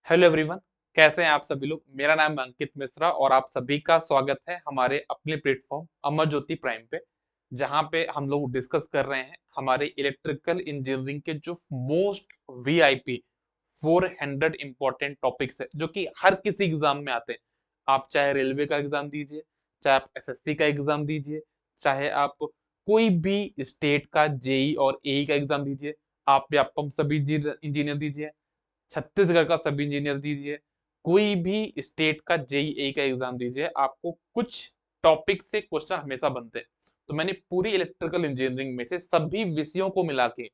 Hello everyone. कैसे हैं आप सभी लोग। मेरा नाम है अंकित मिश्रा और आप सभी का स्वागत है हमारे अपने प्लेटफॉर्म अमर ज्योति प्राइम पे, जहां पे हम लोग डिस्कस कर रहे हैं हमारे इलेक्ट्रिकल इंजीनियरिंग के जो मोस्ट वीआईपी 400 इंपॉर्टेंट टॉपिक्स है जो कि हर किसी एग्जाम में आते हैं। आप चाहे रेलवे का एग्जाम दीजिए, चाहे आप एसएससी का एग्जाम दीजिए, चाहे आप कोई भी स्टेट का जेई और एई का एग्जाम दीजिए, आप या हम सभी इंजीनियर दीजिए, छत्तीसगढ़ का सब इंजीनियर दीजिए, कोई भी स्टेट का जेईई का एग्जाम दीजिए, आपको कुछ टॉपिक से क्वेश्चन हमेशा बनते हैं। तो मैंने पूरी इलेक्ट्रिकल इंजीनियरिंग में से सभी विषयों को मिला के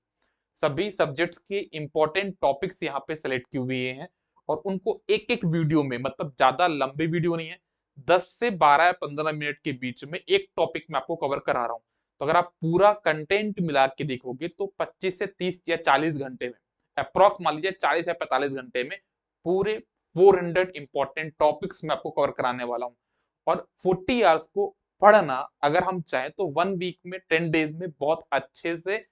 सभी सब्जेक्ट्स के इंपॉर्टेंट टॉपिक्स यहाँ पे सेलेक्ट किए हुए हैं और उनको एक एक वीडियो में, मतलब ज्यादा लंबी वीडियो नहीं है, 10 से 12 या 15 मिनट के बीच में एक टॉपिक में आपको कवर करा रहा हूँ। तो अगर आप पूरा कंटेंट मिला के देखोगे तो 25 से 30 या 40 घंटे में, अप्रॉक्स मान लीजिए 40 या 45 घंटे में पूरे 400 इंपॉर्टेंट टॉपिक्स में आपको कवर कराने वाला हूँ। और 40 आवर्स को पढ़ना अगर हम चाहें तो 1 वीक में 10 डेज में बहुत अच्छे से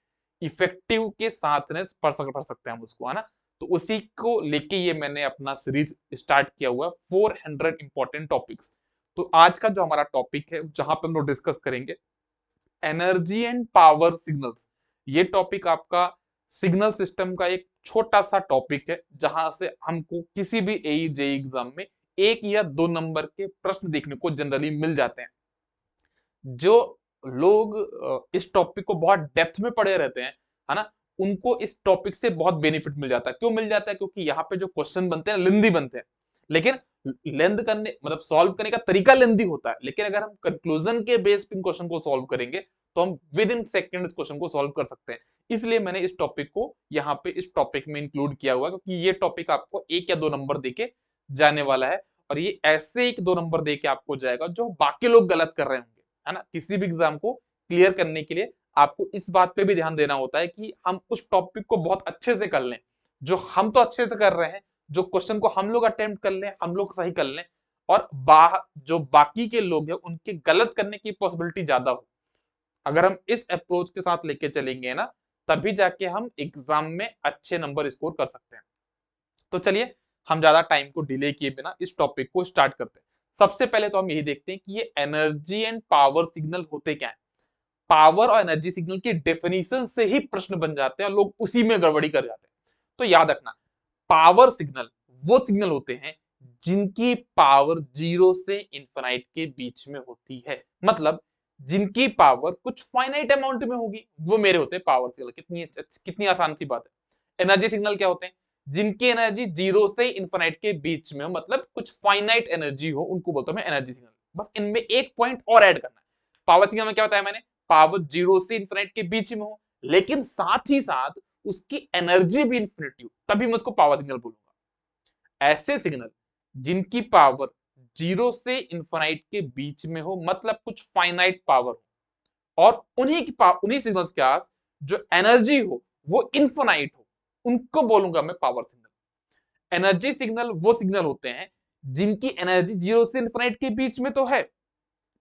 इफेक्टिव के साथ में पढ़ सकते हैं हम उसको, है ना। तो उसी को लेके ये मैंने अपना सीरीज स्टार्ट किया हुआ है 400 इंपॉर्टेंट टॉपिक्स। तो आज का जो हमारा टॉपिक है जहां पे हम लोग डिस्कस करेंगे एनर्जी एंड पावर सिग्नल्स। ये टॉपिक आपका सिग्नल सिस्टम का एक छोटा सा टॉपिक है जहां से हमको किसी भी एई जेई एग्जाम में 1 या 2 नंबर के प्रश्न देखने को जनरली मिल जाते हैं। जो लोग इस टॉपिक को बहुत डेप्थ में पढ़े रहते हैं, है ना, उनको इस टॉपिक से बहुत बेनिफिट मिल जाता है। क्यों मिल जाता है? क्योंकि यहाँ पे जो क्वेश्चन बनते हैं लेंदी बनते हैं, लेकिन लेंथ करने मतलब सॉल्व करने का तरीका लेंदी होता है, लेकिन अगर हम कंक्लूजन के बेस पे क्वेश्चन को सॉल्व करेंगे तो हम विद इन सेकेंड इस क्वेश्चन को सॉल्व कर सकते हैं। इसलिए मैंने इस टॉपिक को यहाँ पे इस टॉपिक में इंक्लूड किया हुआ है, क्योंकि ये टॉपिक आपको 1 या 2 नंबर देके जाने वाला है। और ये ऐसे 1 2 नंबर देके आपको जाएगा जो बाकी लोग गलत कर रहे होंगे, है ना। किसी भी एग्जाम को क्लियर करने के लिए आपको इस बात पे भी ध्यान देना होता है कि हम उस टॉपिक को बहुत अच्छे से कर लें, जो हम तो अच्छे से कर रहे हैं, जो क्वेश्चन को हम लोग अटेम्प्ट कर लें, हम लोग सही कर लें, और जो बाकी के लोग हैं उनके गलत करने की पॉसिबिलिटी ज्यादा हो। अगर हम इस अप्रोच के साथ लेके चलेंगे ना, तभी जाके हम एग्जाम में अच्छे नंबर स्कोर कर सकते हैं। तो चलिए हम ज्यादा टाइम को डिले किए बिना इस टॉपिक को स्टार्ट करते हैं। सबसे पहले तो हम यही देखते हैं कि ये एनर्जी एंड पावर सिग्नल होते क्या है। पावर और एनर्जी सिग्नल की डेफिनेशन से ही प्रश्न बन जाते हैं और लोग उसी में गड़बड़ी कर जाते हैं। तो याद रखना, पावर सिग्नल वो सिग्नल होते हैं जिनकी पावर 0 से इंफिनाइट के बीच में होती है। मतलब जिनकी पावर कुछ फाइनाइट अमाउंट में होगी, वो मेरे होते हैं पावर सिग्नल। कितनी आसान सी बात है। एनर्जी सिग्नल क्या होते हैं? जिनकी एनर्जी 0 से इंफिनाइट के बीच में हो, मतलब कुछ फाइनाइट एनर्जी हो, उनको बोलता हूं मैं एनर्जी सिग्नल। बस इनमें एक पॉइंट और ऐड करना है। पावर सिग्नल में क्या बताया मैंने? पावर 0 से इंफिनाइट के बीच में हो, लेकिन साथ ही साथ उसकी एनर्जी भी इंफिनिटी हो, तभी मैं उसको पावर सिग्नल बोलूंगा। ऐसे सिग्नल जिनकी पावर 0 से इंफिनाइट के बीच में हो, मतलब कुछ फाइनाइट पावर हो, और उन्हीं सिग्नल्स के पास जो एनर्जी हो वो इनफिनाइट हो, उनको बोलूंगा मैं पावर सिग्नल। एनर्जी सिग्नल वो सिग्नल होते हैं जिनकी एनर्जी 0 से इंफिनाइट के बीच में तो है,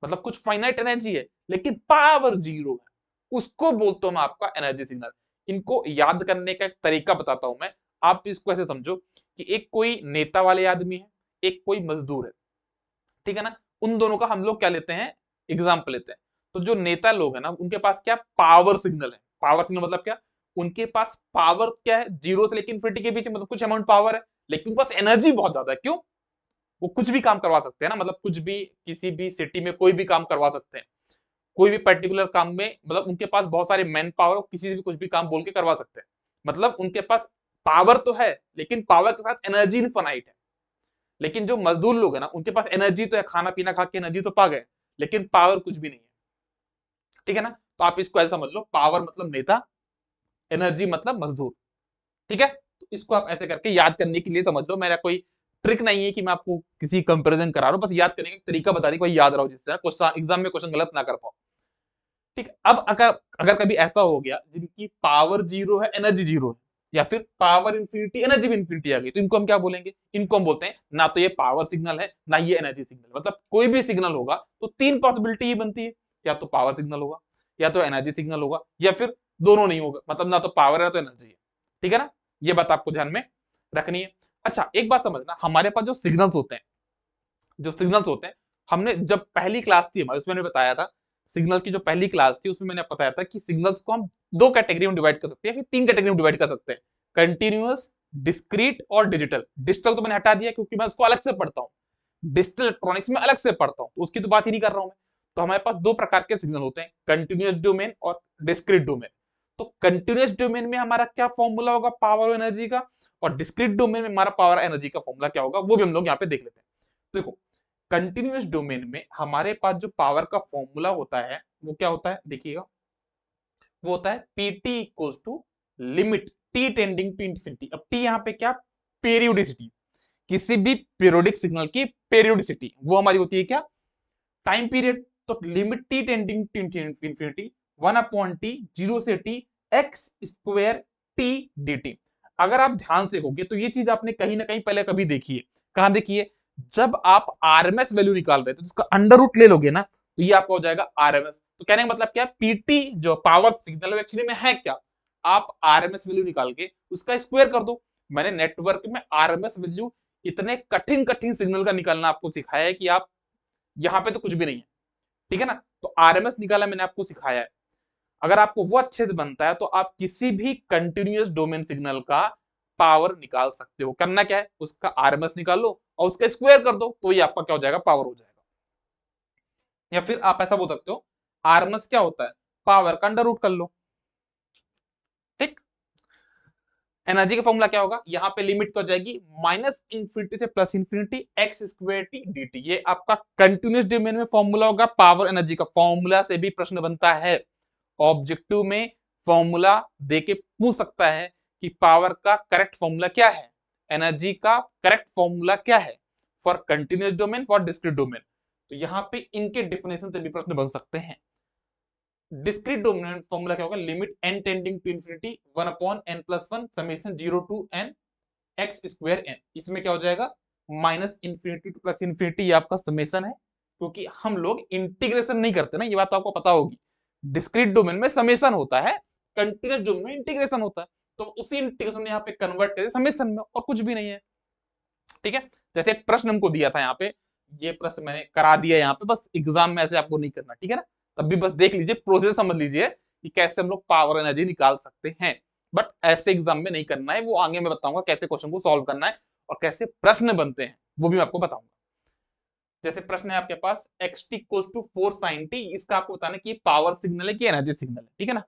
मतलब कुछ फाइनाइट एनर्जी है, लेकिन पावर 0 है, उसको बोलता हूं मैं आपका एनर्जी सिग्नल। इनको याद करने का एक तरीका बताता हूं मैं। आप इसको ऐसे समझो कि एक कोई नेता वाले आदमी है, एक कोई मजदूर है, ठीक है ना। उन दोनों का हम लोग क्या लेते हैं? एग्जाम्पल लेते हैं। तो जो नेता लोग है ना, उनके पास क्या पावर सिग्नल है। पावर सिग्नल मतलब क्या? उनके पास पावर क्या है? 0 से लेकिन 50 के बीच में, मतलब कुछ अमाउंट पावर है, लेकिन उनके पास एनर्जी बहुत ज्यादा है। क्यों? वो कुछ भी काम करवा सकते हैं ना, मतलब कुछ भी किसी भी सिटी में कोई भी काम करवा सकते हैं। कोई भी पर्टिकुलर काम में, मतलब उनके पास बहुत सारे मैन पावर, किसी से भी कुछ भी काम बोल के करवा सकते हैं। मतलब उनके पास पावर तो है, लेकिन पावर के साथ एनर्जी इनफाइनाइट है। लेकिन जो मजदूर लोग है ना, उनके पास एनर्जी तो है, खाना पीना खा के एनर्जी तो पा गए, लेकिन पावर कुछ भी नहीं है। ठीक है ना। तो आप इसको ऐसा समझ लो, पावर मतलब नेता, एनर्जी मतलब मजदूर। ठीक है। तो इसको आप ऐसे करके याद करने के लिए समझ लो। मेरा कोई ट्रिक नहीं है कि मैं आपको किसी कंपैरिजन करा रहा हूं, बस याद करने का तरीका बता दी, कोई याद रहो, जिससे क्वेश्चन एग्जाम में क्वेश्चन गलत ना कर पाओ। ठीक है। अब अगर अगर कभी ऐसा हो गया जिनकी पावर 0 है, एनर्जी 0 है, या फिर पावर इंफिनिटी, एनर्जी भी इंफिनिटी आ गई, तो इनको हम क्या बोलेंगे? इनको हम बोलते हैं ना तो ये पावर सिग्नल है, ना ये एनर्जी सिग्नल। मतलब कोई भी सिग्नल होगा तो तीन पॉसिबिलिटी ही बनती है, या तो पावर सिग्नल होगा, या तो एनर्जी सिग्नल होगा, या फिर दोनों नहीं होगा, मतलब ना तो पावर है ना तो एनर्जी है। ठीक है ना। ये बात आपको ध्यान में रखनी है। अच्छा एक बात समझना, हमारे पास जो सिग्नल्स होते हैं, हमने जब पहली क्लास थी हमारी उसमें मैंने बताया था, सिग्नल की जो पहली क्लास थी उसमें मैंने बताया था कि सिग्नल्स को हम दो कैटेगरी में डिवाइड कर सकते हैं, फिर तीन कैटेगरी में डिवाइड कर सकते हैं, कंटिन्यूअस, डिस्क्रीट और डिजिटल। डिजिटल तो मैंने हटा दिया क्योंकि मैं उसको अलग से पढ़ता हूँ, डिजिटल इलेक्ट्रॉनिक्स में अलग से पढ़ता हूँ, तो उसकी तो बात ही नहीं कर रहा हूं मैं। तो हमारे पास दो प्रकार के सिग्नल होते हैं, कंटिन्यूअस डोमेन और डिस्क्रीट डोमेन। तो कंटिन्यूअस डोमेन में हमारा क्या फॉर्मूला होगा पावर और एनर्जी का, और डिस्क्रीट डोमेन में हमारा पावर एनर्जी का फॉर्मूला क्या होगा, वो भी हम लोग यहाँ पे देख लेते हैं। देखो कंटिन्यूअस डोमेन में हमारे पास जो पावर का फॉर्मूला होता है वो क्या होता है, देखिएगा, वो होता है PT equals to limit T tending to infinity. अब टी यहाँ पे क्या, पेरियोडिसिटी, किसी भी पीरियोडिक सिग्नल की पेरियोडिसिटी वो हमारी होती है क्या, टाइम पीरियड। तो limit T tending to infinity 1/t 0 से t x square t dt। अगर आप ध्यान से देखोगे तो ये चीज आपने कहीं ना कहीं पहले कभी देखी है, कहां देखी है, जब आप आरएमएस वैल्यू निकाल रहे थे तो उसका अंडर रूट ले लोगे ना, तो ये आपका हो जाएगा आरएमएस। तो कहने का मतलब क्या, पीटी जो पावर सिग्नल एक्चुअली में है क्या, आप आरएमएस वैल्यू निकाल के उसका स्क्वायर कर दो। मैंने नेटवर्क में आरएमएस वैल्यू इतने कठिन कठिन सिग्नल का निकालना आपको सिखाया है कि आप यहाँ पे तो कुछ भी नहीं है, ठीक है ना। तो आरएमएस निकाला मैंने आपको सिखाया है, अगर आपको वो अच्छे से बनता है तो आप किसी भी कंटिन्यूअस डोमेन सिग्नल का पावर निकाल सकते हो। करना क्या है, उसका आरएमएस निकाल लो और उसका स्क्वायर कर दो, तो ये आपका क्या हो जाएगा, पावर हो जाएगा। या फिर आप ऐसा बोल सकते हो, आरएमएस क्या होता है, पावर का अंडर रूट कर लो, ठीक। एनर्जी का फॉर्मूला क्या होगा, यहाँ पे लिमिट क्या हो जाएगी, माइनस इंफिनिटी से plus infinity x square T dt। ये आपका कंटिन्यूअस डोमेन में फॉर्मूला होगा पावर एनर्जी का। फॉर्मूला से भी प्रश्न बनता है, ऑब्जेक्टिव में फॉर्मूला देके पूछ सकता है कि पावर का करेक्ट फॉर्मूला क्या है, एनर्जी का करेक्ट फॉर्मूला क्या है, for continuous domain, for discrete domain. तो यहाँ पे इनके डिफिनेशन से भी प्रश्न बन सकते हैं। डिस्क्रीट डोमेन फॉर्मूला क्या होगा, limit n tending to infinity 1/n+1 summation 0 to n x square n। इसमें क्या हो जाएगा, minus infinity to plus infinity, ये आपका समेशन है, क्योंकि हम लोग इंटीग्रेशन नहीं करते ना, ये बात तो आपको पता होगी। डिस्क्रीट डोमेन में समेशन होता है, कंटीन्यूअस डोमेन में इंटीग्रेशन होता है, तो उसी इंटीग्रेशन यहाँ पे कन्वर्ट करें समेशन में, और कुछ भी नहीं है, ठीक है। जैसे एक प्रश्न हमको दिया था यहाँ पे, ये प्रश्न मैंने करा दिया यहाँ पे, बस एग्जाम में ऐसे आपको नहीं करना, ठीक है ना। तब भी बस देख लीजिए, प्रोसेस समझ लीजिए कि कैसे हम लोग पावर एनर्जी निकाल सकते हैं, बट ऐसे एग्जाम में नहीं करना है, वो आगे मैं बताऊंगा कैसे क्वेश्चन को सॉल्व करना है और कैसे प्रश्न बनते हैं, वो भी मैं आपको बताऊंगा। जैसे प्रश्न है आपके पास xt equals to 4 sin t, इसका आपको बताना कि पावर सिग्नल है कि एनर्जी सिग्नल है, ठीक है ना।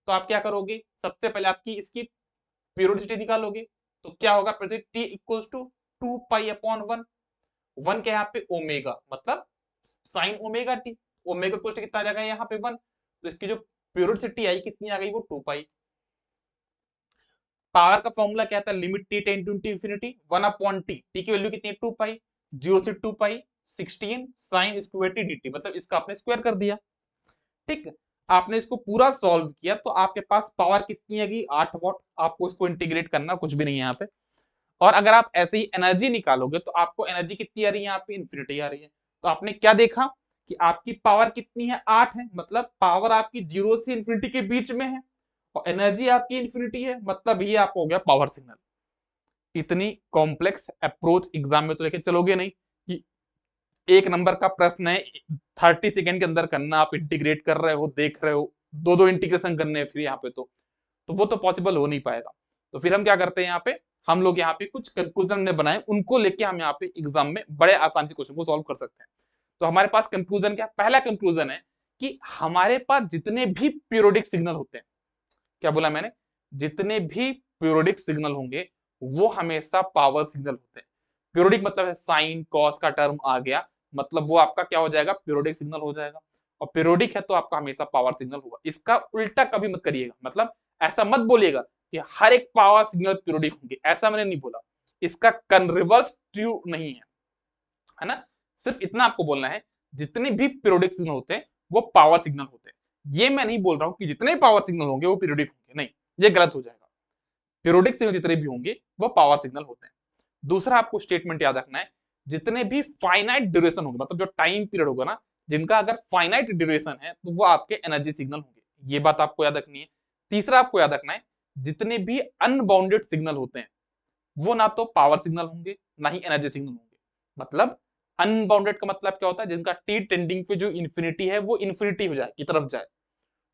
तो आप क्या करोगे, सबसे पहले आपकी इसकी पीरियोडिसिटी निकालोगे, तो क्या होगा, t इक्वल्स टू 2π/1, वन क्या है यहाँ पे, ओमेगा, मतलब साइन ओमेगा टी, ओमेगा कोष्ट कितना आ जाएगा यहाँ पे 1, तो इसकी जो प्यूरिसिटी आई कितनी आ गई, वो 2π। पावर का फॉर्मूला क्या था, limit T tend to infinity 1/t, T की वैल्यू कितनी है 2π, 0 से 2π 16 साइन स्क्वायर टी dt, मतलब इसका आपने स्क्वायर कर दिया, ठीक। आपने इसको पूरा सॉल्व किया तो आपके पास पावर कितनी आएगी, 8 वाट। आपको इसको इंटीग्रेट करना, कुछ भी नहीं है यहाँ पे। और अगर आप ऐसे ही एनर्जी निकालोगे तो आपको एनर्जी कितनी आ रही है, यहाँ पे इंफिनिटी आ रही है। तो आपने क्या देखा कि आपकी पावर कितनी है, 8 है, मतलब पावर आपकी 0 से इंफिनिटी के बीच में है, और एनर्जी आपकी इंफिनिटी है, मतलब ये आपको हो गया पावर सिग्नल। इतनी कॉम्प्लेक्स अप्रोच एग्जाम में तो लेके चलोगे नहीं कि एक नंबर का प्रश्न है 30 सेकेंड के अंदर करना, आप इंटीग्रेट कर रहे हो, देख रहे हो, दो दो इंटीग्रेशन करने हैं फिर यहाँ पे, तो वो तो पॉसिबल हो नहीं पाएगा। तो फिर हम क्या करते हैं, यहाँ पे हम लोग यहाँ पे कुछ कंक्लूजन ने बनाए, उनको लेके हम यहाँ पे एग्जाम में बड़े आसान से क्वेश्चन को सॉल्व कर सकते हैं। तो हमारे पास कंक्लूजन क्या, पहला कंक्लूजन है कि हमारे पास जितने भी पीरियोडिक सिग्नल होते हैं, क्या बोला मैंने, जितने भी पीरियोडिक सिग्नल होंगे वो हमेशा पावर सिग्नल होते हैं। पीरियोडिक मतलब है साइन कॉस का टर्म आ गया, मतलब वो आपका क्या हो जाएगा, पीरियोडिक सिग्नल हो जाएगा। और पीरियोडिक है तो आपका हमेशा पावर सिग्नल होगा। इसका उल्टा कभी मत करिएगा, मतलब ऐसा मत बोलिएगा कि हर एक पावर सिग्नल पीरियोडिक होंगे, ऐसा मैंने नहीं बोला। इसका रिवर्स ट्रू नहीं है ना। सिर्फ इतना आपको बोलना है, जितने भी पीरियोडिक सिग्नल होते हैं वो पावर सिग्नल होते हैं। ये मैं नहीं बोल रहा हूं कि जितने पावर सिग्नल होंगे वो पीरियोडिक होंगे, नहीं, ये गलत हो जाएगा। पीरियोडिक सिग्नल जितने भी होंगे वो पावर सिग्नल होते हैं। दूसरा आपको स्टेटमेंट याद रखना है, जितने भी फाइनाइट ड्यूरेशन होंगे, मतलब जो टाइम पीरियड होगा ना, जिनका अगर फाइनाइट ड्यूरेशन है तो वो आपके एनर्जी सिग्नल होंगे, ये बात आपको याद रखनी है। तीसरा आपको याद रखना है, जितने भी अनबाउंडेड सिग्नल होते हैं, वो ना तो पावर सिग्नल होंगे ना ही एनर्जी सिग्नल होंगे। मतलब अनबाउंडेड का मतलब क्या होता है, जिनका टी टेंडिंग पे जो इन्फिनिटी है वो इन्फिनिटी हो जाए की तरफ जाए,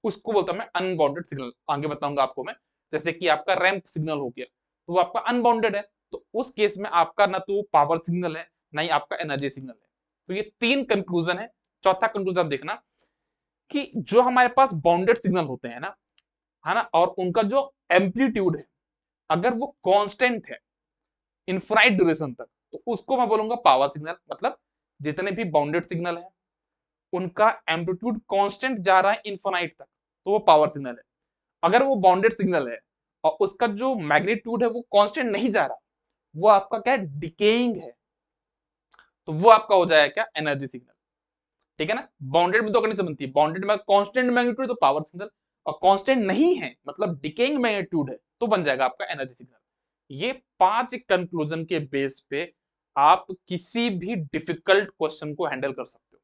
उसको बोलता हूं मैं अनबाउंडेड सिग्नल। आगे बताऊंगा आपको मैं। जैसे कि आपका रैंप सिग्नल हो गया तो वो आपका अनबाउंडेड है, तो उस केस में आपका ना तो पावर सिग्नल है ना ही आपका एनर्जी सिग्नल है। तो ये तीन कंक्लूजन है। चौथा कंक्लूजन देखना कि जो हमारे पास बाउंडेड सिग्नल होते हैं ना, है ना, और उनका जो एम्पलीट्यूड है अगर वो कांस्टेंट है इनफाइनाइट ड्यूरेशन तक, तो उसको मैं बोलूंगा पावर सिग्नल। मतलब जितने भी बाउंडेड सिग्नल है उनका एम्पलीट्यूड कांस्टेंट जा रहा है इनफाइनाइट तक, तो वो पावर सिग्नल है। अगर वो बाउंडेड सिग्नल है और उसका जो मैग्नीट्यूड है वो कांस्टेंट नहीं जा रहा, वो आपका क्या है, डिकेइंग है, तो वो आपका हो जाएगा क्या, एनर्जी सिग्नल। ठीक है ना। बाउंडेड में दो कंडीशन बनती है, बाउंडेड में कांस्टेंट मैग्नीट्यूड तो पावर सिग्नल, और कांस्टेंट नहीं है मतलब डिकेइंग मैग्नीट्यूड है तो बन जाएगा आपका एनर्जी सिग्नल। ये 5 कंक्लूजन के बेस पे आप किसी भी डिफिकल्ट क्वेश्चन को हैंडल कर सकते हो।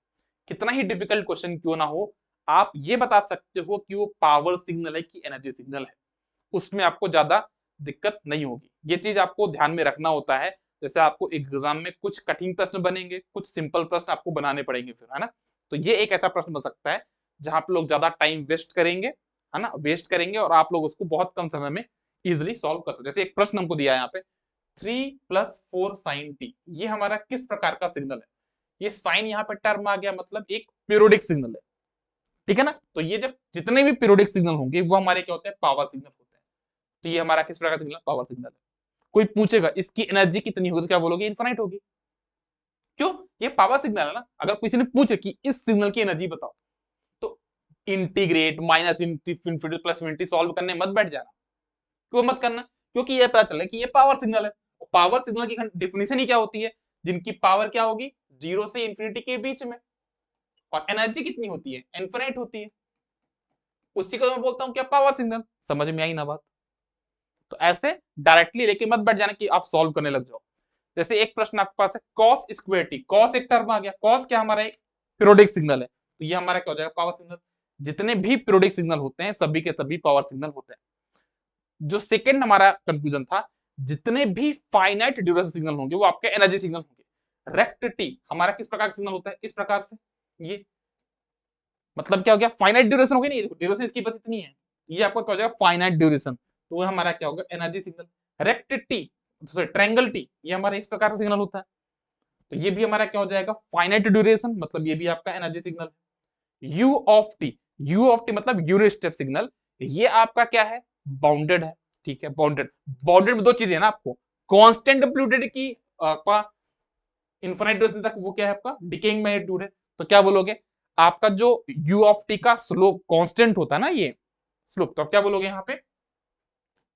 कितना ही डिफिकल्ट क्वेश्चन क्यों ना हो, आप ये बता सकते हो कि वो पावर सिग्नल है कि एनर्जी सिग्नल है, उसमें आपको ज्यादा दिक्कत नहीं होगी। ये चीज आपको ध्यान में रखना होता है। जैसे आपको एग्जाम में कुछ कठिन प्रश्न बनेंगे, कुछ सिंपल प्रश्न आपको बनाने पड़ेंगे फिर, है ना। तो ये एक ऐसा प्रश्न बन सकता है जहां पे लोग ज्यादा टाइम वेस्ट करेंगे, है ना, वेस्ट करेंगे, और आप लोग उसको बहुत कम समय में इजिली सॉल्व कर सकते। जैसे एक प्रश्न हमको दिया है यहाँ पे, 3 + 4 sin t, ये हमारा किस प्रकार का सिग्नल है। ये साइन यहाँ पे टर्म आ गया, मतलब एक पीरियोडिक सिग्नल है। ठीक है ना। तो ये जब जितने भी पीरियोडिक सिग्नल होंगे वो हमारे क्या होते हैं, पावर सिग्नल होते हैं। तो ये हमारा किस प्रकार का सिग्नल, पावर सिग्नल है। कोई पूछेगा इसकी एनर्जी कितनी होगी तो क्या बोलोगे, इनफाइनाइट होगी। क्यों, ये पावर सिग्नल है ना। अगर किसी ने पूछे कि इस सिग्नल की एनर्जी बताओ, तो integrate minus infinity plus infinity solve करने मत बैठ जाना। क्यों मत करना, क्योंकि ये पता चले कि ये पावर सिग्नल है। पावर सिग्नल की डेफिनेशन ही क्या होती है, जिनकी पावर क्या होगी, 0 से इंफिनिटी के बीच में, और एनर्जी कितनी होती है, इनफिनिट होती है। उसी को मैं बोलता हूं क्या, पावर सिग्नल। समझ में आई ना बात। तो ऐसे डायरेक्टली लेके मत बैठ जाना कि आप सॉल्व करने लग जाओ। जैसे एक प्रश्न आपके पास है कॉस स्क्वायर टी, कॉस एक टर्म आ गया, कॉस क्या हमारा एक पीरियोडिक सिग्नल है, तो ये हमारा क्या हो जाएगा, पावर सिग्नल। जितने भी पीरियोडिक सिग्नल होते हैं सभी के सभी पावर सिग्नल होते हैं। जो सेकंड हमारा कंक्लूजन था, जितने भी फाइनाइट ड्यूरेशन सिग्नल होंगे वो आपके एनर्जी सिग्नल होंगे। रेक्ट टी हमारा किस प्रकार का सिग्नल होता है, इस प्रकार से। ये मतलब क्या हो गया, फाइनाइट ड्यूरेशन हो गया, नहीं ड्यूरेशन इसकी बस इतनी है, ये आपका क्या हो जाएगा, फाइनाइट ड्यूरेशन, तो वो हमारा क्या होगा, energy signal. Rect T, sorry triangle T, ये हमारा इस प्रकार का सिग्नल होता है, तो ये भी हमारा क्या हो जाएगा, फाइनाइट ड्यूरेशन, मतलब ये भी आपका energy signal. You of T, you of T मतलब यूनिट स्टेप सिग्नल, ये आपका क्या है, बाउंडेड है। ठीक है, बाउंडेड, बाउंडेड में दो चीजें है ना आपको, कांस्टेंट एम्पलीट्यूड की आपका इनफाइनाइट ड्यूरेशन तक वो क्या है आपका डिकेइंग मैग्नीट्यूड है, तो क्या बोलोगे, आपका जो u ऑफ टी का स्लोप कांस्टेंट होता है ना, ये स्लोप, तो आप क्या बोलोगे यहाँ पे,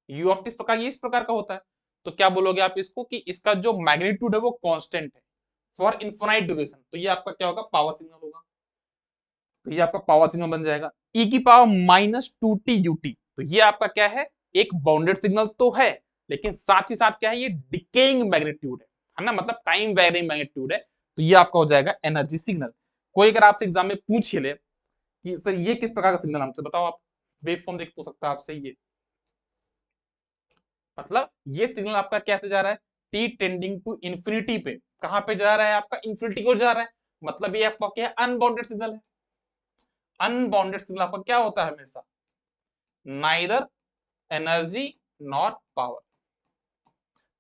u ऑफ टी इस प्रकार, ये इस प्रकार का होता है, तो क्या बोलोगे आप इसको कि इसका जो मैग्नीट्यूड है वो कांस्टेंट है फॉर इनफाइनाइट ड्यूरेशन, तो ये आपका क्या होगा, पावर सिग्नल होगा। तो ये आपका पावर सिग्नल बन जाएगा। e की पावर -2t ut, तो ये आपका क्या है, एक बाउंडेड सिग्नल तो है, लेकिन साथ ही साथ क्या है, ये डिकेइंग मैग्नीट्यूड है ना, मतलब टाइम वेरिंग मैग्नीट्यूड है, तो ये आपका हो जाएगा एनर्जी सिग्नल। कोई अगर आपसे एग्जाम में पूछ ले कि सर ये किस प्रकार का सिग्नल, हमसे बताओ आप, वेव फॉर्म देख तो सकता है आपसे ये, मतलब ये सिग्नल आपका कैसे जा रहा है, टी टेंडिंग टू इंफिनिटी पे, कहां पे जा रहा है आपका, इंफिनिटी को जा रहा है, मतलब ये आपका क्या है, अनबाउंडेड सिग्नल है। अनबाउंडेड सिग्नल आपका क्या होता है हमेशा, नाइदर एनर्जी नॉर पावर,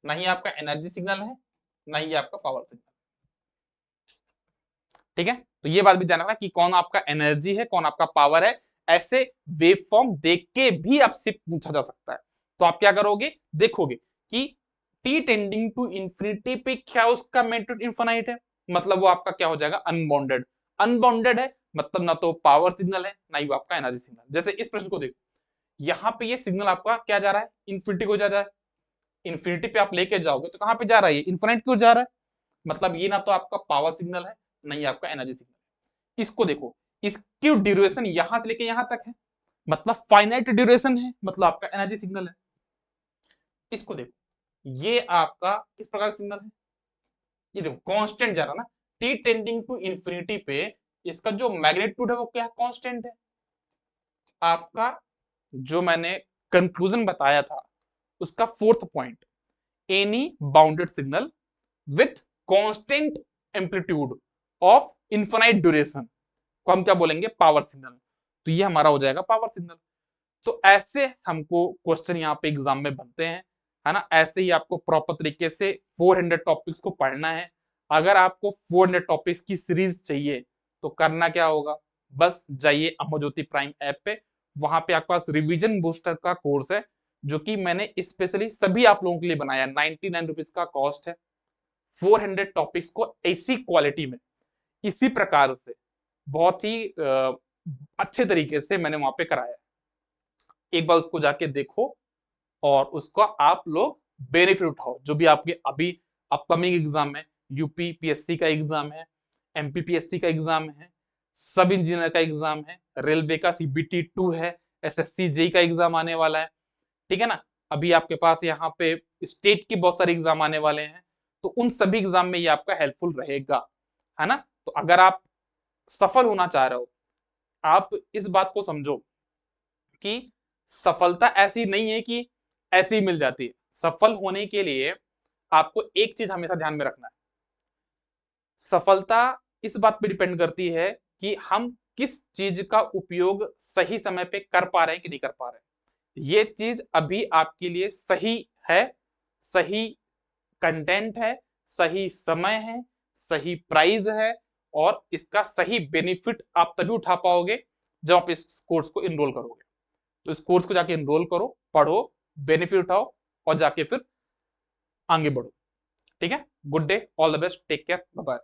नहीं आपका एनर्जी सिग्नल है नहीं आपका पावर सिग्नल। ठीक है, तो ये बात भी ध्यान रखना कि कौन आपका एनर्जी है कौन आपका पावर है, ऐसे वेव फॉर्म देख के भी आपसे पूछा जा सकता है। तो आप क्या करोगे, देखोगे कि टी टेंडिंग टू इंफिनिटी पे क्या उसका मैग्नीट्यूड इनफिनाइट है, मतलब वो आपका क्या हो जाएगा, अनबाउंडेड। अनबाउंडेड है मतलब ना तो पावर सिग्नल है ना ही वो आपका एनर्जी सिग्नल। जैसे इस प्रश्न को देखो, यहाँ पे ये सिग्नल आपका क्या जा रहा है, इन्फिनिटी को जा रहा है, इन्फिनिटी पे आप लेके जाओगे तो कहां पे जा रहा है, इन्फिनिट क्यों जा रहा है, मतलब ये ना तो आपका पावर सिग्नल है नहीं आपका एनर्जी सिग्नल। इसको देखो, इसकी ड्यूरेशन यहां से लेके यहां तक है, मतलब फाइनाइट ड्यूरेशन है, मतलब आपका एनर्जी सिग्नल है। इसको देखो, ये आपका किस प्रकार का सिग्नल है, ये देखो कांस्टेंट जा रहा ना, टी टेंडिंग टू इंफिनिटी पे इसका जो मैग्नीट्यूड है वो क्या कांस्टेंट है। आपका जो मैंने कंक्लूजन बताया था उसका fourth point, any bounded signal with constant amplitude of infinite duration को हम क्या बोलेंगे, पावर सिग्नल। तो ये हमारा हो जाएगा पावर सिग्नल। तो ऐसे हमको क्वेश्चन यहाँ पे एग्जाम में बनते हैं, है ना। ऐसे ही आपको प्रॉपर तरीके से 400 टॉपिक्स को पढ़ना है। अगर आपको 400 टॉपिक्स की सीरीज चाहिए तो करना क्या होगा, बस जाइए अमर ज्योति प्राइम ऐप पे, वहां पे आपके पास रिवीजन बूस्टर का कोर्स है जो कि मैंने स्पेशली सभी आप लोगों के लिए बनाया। 99 रुपीज का कॉस्ट है। 400 टॉपिक्स को ऐसी क्वालिटी में, इसी प्रकार से, बहुत ही अच्छे तरीके से मैंने वहां पे कराया। एक बार उसको जाके देखो और उसका आप लोग बेनिफिट उठाओ। जो भी आपके अभी अपकमिंग एग्जाम है, यूपी पीएससी का एग्जाम है, एमपी पीएससी का एग्जाम है, सब इंजीनियर का एग्जाम है, रेलवे का सीबीटी 2 है, एसएससी जेई का एग्जाम आने वाला है, ठीक है ना। अभी आपके पास यहाँ पे स्टेट के बहुत सारे एग्जाम आने वाले हैं, तो उन सभी एग्जाम में ये आपका हेल्पफुल रहेगा, है ना। तो अगर आप सफल होना चाह रहे हो, आप इस बात को समझो कि सफलता ऐसी नहीं है कि ऐसी ही मिल जाती है। सफल होने के लिए आपको एक चीज हमेशा ध्यान में रखना है, सफलता इस बात पे डिपेंड करती है कि हम किस चीज का उपयोग सही समय पे कर पा रहे हैं कि नहीं कर पा रहे हैं। ये चीज अभी आपके लिए सही है, सही कंटेंट है, सही समय है, सही प्राइस है, और इसका सही बेनिफिट आप तभी उठा पाओगे जब आप इस कोर्स को इनरोल करोगे। तो इस कोर्स को जाके इनरोल करो, पढ़ो, बेनिफिट उठाओ और जाके फिर आगे बढ़ो। ठीक है, good day, all the best, take care, bye bye.